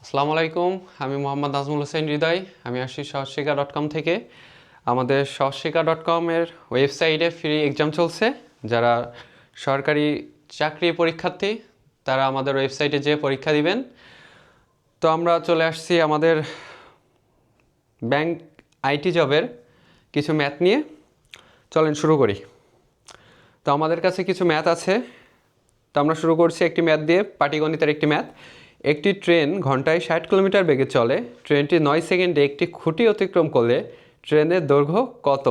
আসসালামু আলাইকুম। আমি মোহাম্মদ নাজমুল হোসেন হৃদয়। আমি আসছি সহজশিক্ষা.com থেকে। আমাদের সহজশিক্ষা.com-এর ওয়েবসাইটে ফ্রি এক্সাম চলছে। যারা সরকারি চাকরি পরীক্ষার্থী তারা আমাদের ওয়েবসাইটে যেয়ে পরীক্ষা দিবেন। তো আমরা চলে আসছি আমাদের ব্যাংক আইটি জবের কিছু ম্যাথ নিয়ে। চলেন শুরু করি। তো আমাদের কাছে কিছু ম্যাথ আছে। তো আমরা শুরু করছি একটি ম্যাথ দিয়ে, পাটিগণিতের একটি ম্যাথ। একটি ট্রেন ঘন্টায় 60 কিলোমিটার বেগে চলে। ট্রেনটি 9 সেকেন্ডে একটি খুঁটি অতিক্রম করলে ট্রেনের দৈর্ঘ্য কত?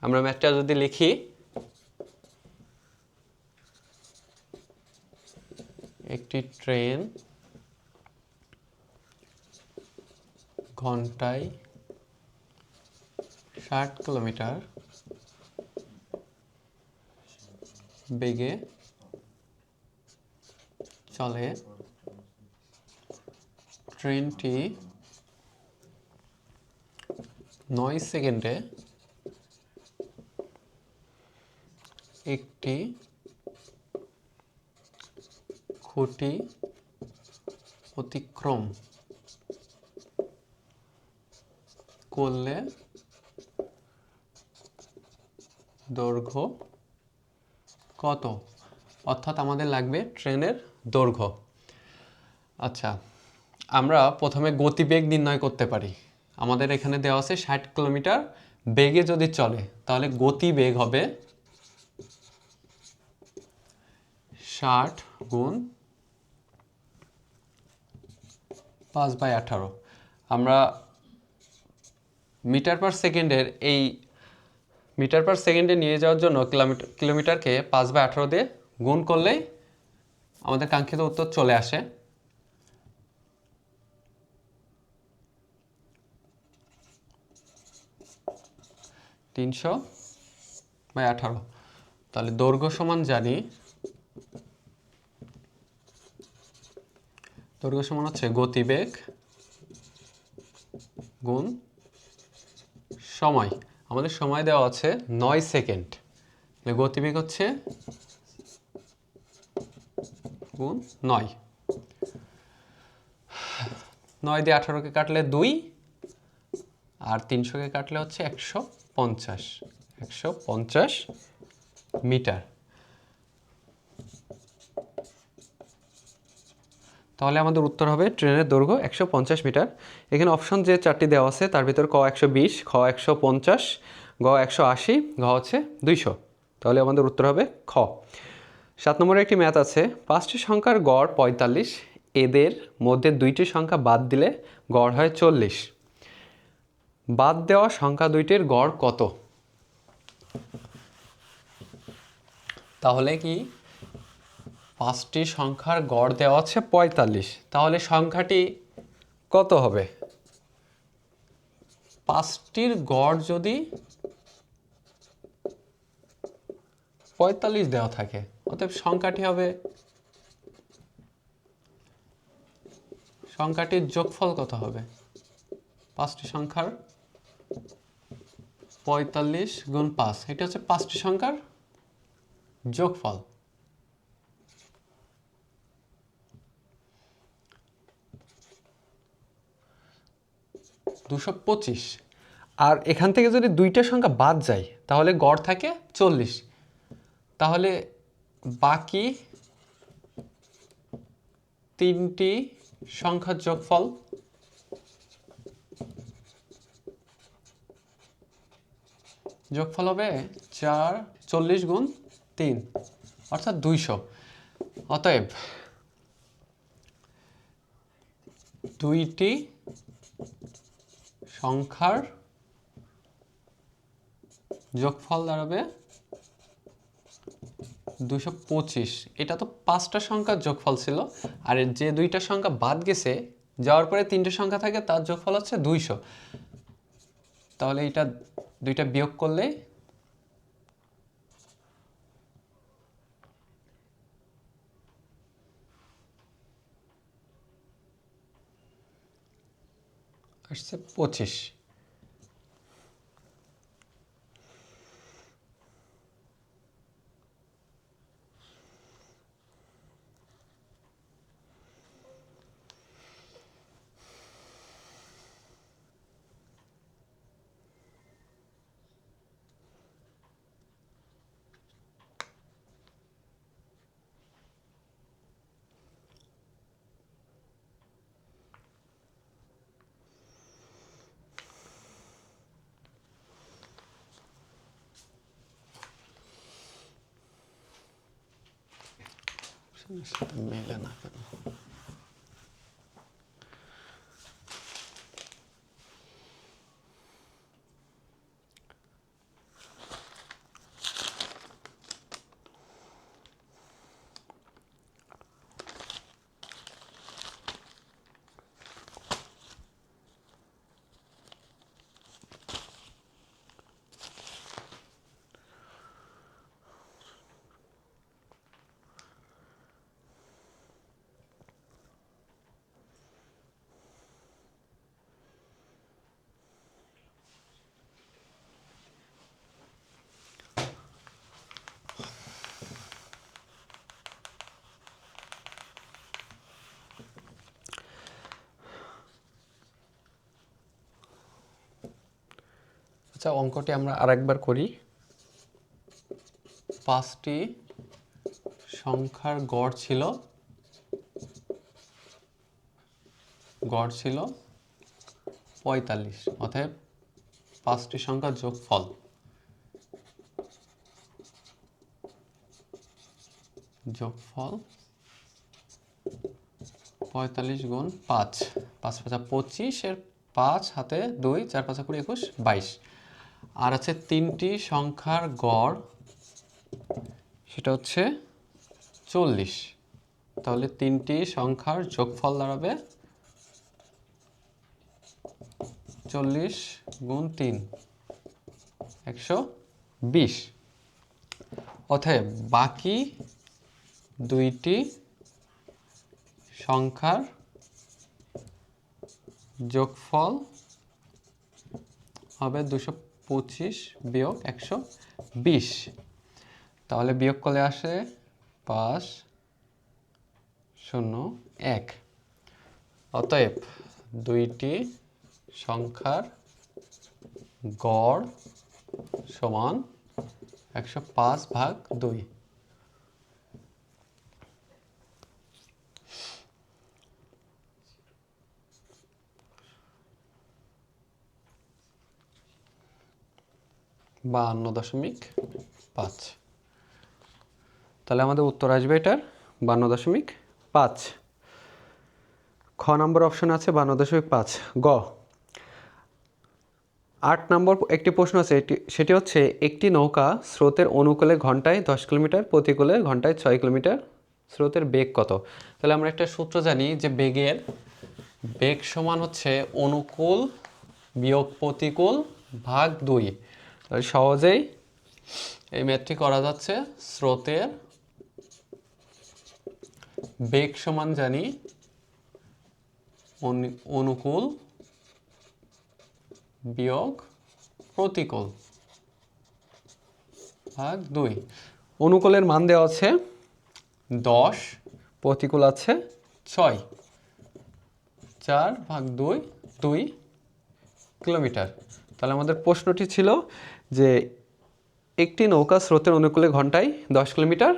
আমরা ম্যাথটা যদি লিখি, একটি ট্রেন ঘন্টায় 60 কিলোমিটার বেগে চলে। ট্রেনটি 9 সেকেন্ডে একটি খুঁটি অতিক্রম করলে দৈর্ঘ্য কত? অর্থাৎ আমাদের লাগবে ট্রেনের দৈর্ঘ্য। আচ্ছা, আমরা প্রথমে গতিবেগ নির্ণয় করতে পারি। আমাদের এখানে দেওয়া আছে 60 কিলোমিটার বেগে যদি চলে, তাহলে গতিবেগ হবে 60 গুণ 5/18। আমরা মিটার পার সেকেন্ডের এই মিটার পার সেকেন্ডে নিয়ে যাওয়ার জন্য কিলোমিটারকে 5/18 দিয়ে গুণ করলেই আমাদের কাঙ্ক্ষিত উত্তর চলে আসে। (300/18) তাহলে দৈর্ঘ্য সমান জানি, দৈর্ঘ্য সমান হচ্ছে গতিবেগ গুণ সময়। আমাদের সময় দেওয়া আছে 9 সেকেন্ড। গতিবেগ হচ্ছে গুণ 9। 9 দিয়ে 18কে কাটলে 2, আর 300কে কাটলে হচ্ছে 150। 150 মিটার। তাহলে আমাদের উত্তর হবে ট্রেনের দৈর্ঘ্য 150 মিটার। এখানে অপশন যে চারটি দেওয়া আছে তার ভিতর ক 120, খ 150, গ 180, ঘ হচ্ছে 200। তাহলে আমাদের উত্তর হবে খ। 7 নম্বরের একটি ম্যাথ আছে। 5টি সংখ্যার গড় 45, এদের মধ্যে 2টি সংখ্যা বাদ দিলে গড় হয় 40। বাদ দেওয়া সংখ্যা দুইটির গড় কত? তাহলে কি 5টি সংখ্যার গড় দেওয়া আছে 45, তাহলে সংখ্যাটি কত হবে? 5টির গড় যদি 45 দেওয়া থাকে, অতএব সংখ্যাটির যোগফল কত হবে? 5টি সংখ্যার 45 গুণ 5, এটা হচ্ছে 5টি সংখ্যার যোগফল। (225) আর এখান থেকে যদি দুইটা সংখ্যা বাদ যায় তাহলে গড় থাকে 40। তাহলে বাকি 3টি সংখ্যার যোগফল হবে 40 গুণ 3, অর্থাৎ 200। অতএব দুইটি সংখ্যার যোগফল দাঁড়াবে 225। এটা তো 5টা সংখ্যার যোগফল ছিল, আর যে দুইটা সংখ্যা বাদ গেছে যাওয়ার পরে 3টে সংখ্যা থাকে তার যোগফল হচ্ছে 200। তাহলে এটা দুইটা বিয়োগ করলে আসছে 25। সাথে মেলে না কেন? আচ্ছা, অঙ্কটি আমরা আরেকবার করি। 5টি সংখ্যার গড় ছিল 45, অতএব 5টি সংখ্যার যোগফল যোগফল 45 গুণ 5, 5 5 25 এর 5 হাতে 2, 4 5 20 21 22। আর আছে 3টি সংখ্যার গড়, সেটা হচ্ছে 40। তাহলে 3টি সংখ্যার যোগফল দাঁড়াবে 40 গুণ 3, 120। অতএব বাকি 2টি সংখ্যার যোগফল হবে 225 বিয়োগ 120। তাহলে বিয়োগ করলে আসে 5 0 1। অতএব 2টি সংখ্যার গড় সমান 105/2। বা 52.5। তাহলে আমাদের উত্তর আসবে এটার 52.5। খ নম্বর অপশন আছে 52.5। গ 8 নম্বর একটি প্রশ্ন আছে, সেটি হচ্ছে একটি নৌকা স্রোতের অনুকূলে ঘন্টায় 10 কিলোমিটার, প্রতিকূলে ঘন্টায় 6 কিলোমিটার, স্রোতের বেগ কত? তাহলে আমরা একটা সূত্র জানি যে বেগ সমান হচ্ছে অনুকূল বিয়োগ প্রতিকূল ভাগ 2। তাহলে সহজেই এই ম্যাথটি করা যাচ্ছে। স্রোতের বেগ সমান জানি অনুকূল বিয়োগ প্রতিকূল ভাগ 2। অনুকূলের মান দেওয়া আছে 10, প্রতিকূল আছে 6, 4/2 2 কিলোমিটার। তাহলে আমাদের প্রশ্নটি ছিল যে একটি নৌকা স্রোতের অনুকূলে ঘন্টায় 10 কিলোমিটার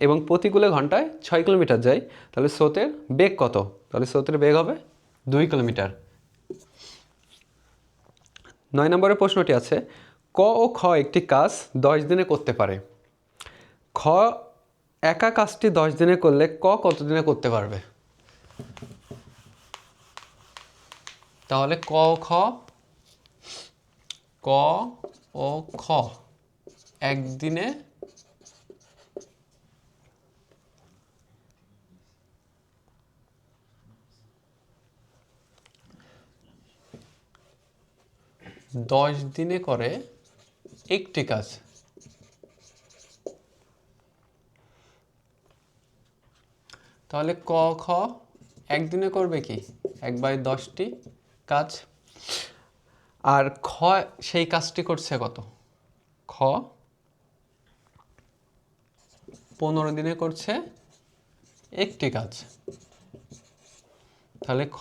এবং প্রতিকূলে ঘন্টায় 6 কিলোমিটার যায়, তাহলে স্রোতের বেগ কত? তাহলে স্রোতের বেগ হবে 2 কিলোমিটার। 9 নম্বরের প্রশ্নটি আছে ক ও খ একটি কাজ 10 দিনে করতে পারে। খ একা কাজটি 10 দিনে করলে ক কত দিনে করতে পারবে? তাহলে ক ও খ একদিনে 10 দিনে করে একটি কাজ। তাহলে ক খ একদিনে করবে কি 1/10টি কাজ। আর খ সেই কাজটি করছে কত? খ 15 দিনে করছে একটি কাজ। তাহলে খ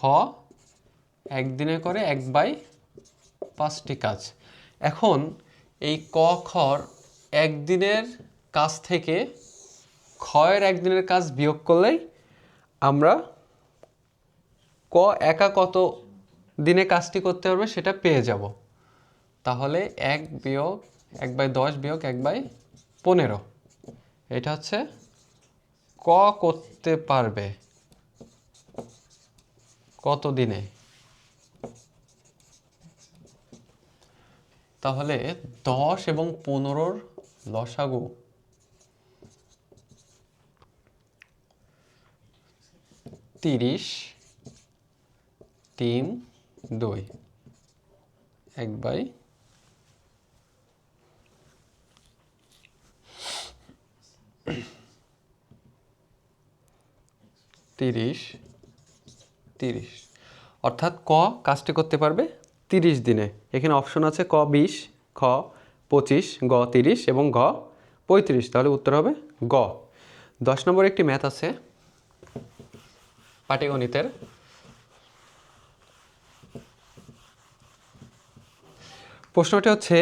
একদিনে করে 1/5টি কাজ। এখন এই ক খর একদিনের কাজ থেকে ক্ষয়ের একদিনের কাজ বিয়োগ করলেই আমরা ক একা কত দিনে কাজটি করতে পারবে সেটা পেয়ে যাব। তাহলে 1/10 বিয়োগ 1/15, এটা হচ্ছে ক করতে পারবে কত দিনে? তাহলে 10 এবং 15-র লসাগু 30, 3, 2 1/, 30, 30, অর্থাৎ ক কাজটি করতে পারবে 30 দিনে। এখানে অপশন আছে ক 20, খ 25, গ 30 এবং ঘ 35। তাহলে উত্তর হবে গ। 10 নম্বর একটি ম্যাথ আছে পাটিগণিতের। প্রশ্নটি হচ্ছে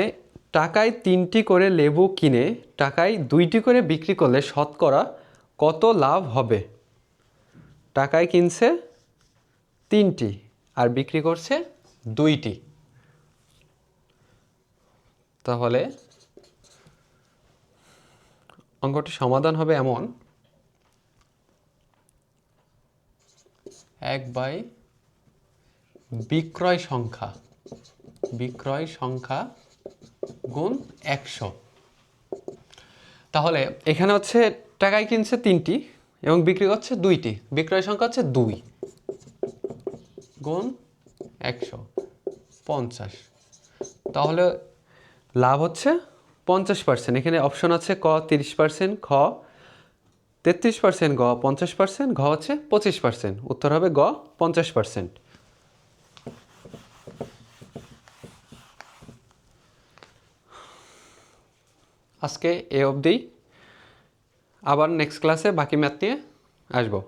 টাকায় 3টি করে লেবু কিনে টাকায় 2টি করে বিক্রি করলে শতকরা কত লাভ হবে? টাকায় কিনছে 3টি আর বিক্রি করছে 2টি। তাহলে অঙ্কটি সমাধান হবে এমন, 1/, বিক্রয় সংখ্যা গুণ 100। তাহলে এখানে হচ্ছে টাকায় কিনছে 3টি এবং বিক্রি করছে 2টি, বিক্রয় সংখ্যা হচ্ছে 2 গুণ 100, 50। তাহলে লাভ হচ্ছে 50%। এখানে অপশন আছে ক 30%, খ 33%, গ 50%, ঘ হচ্ছে 25%। উত্তর হবে গ 50%। আজকে এ অবধি, আবার নেক্সট ক্লাসে বাকি ম্যাথ নিয়ে আসবো।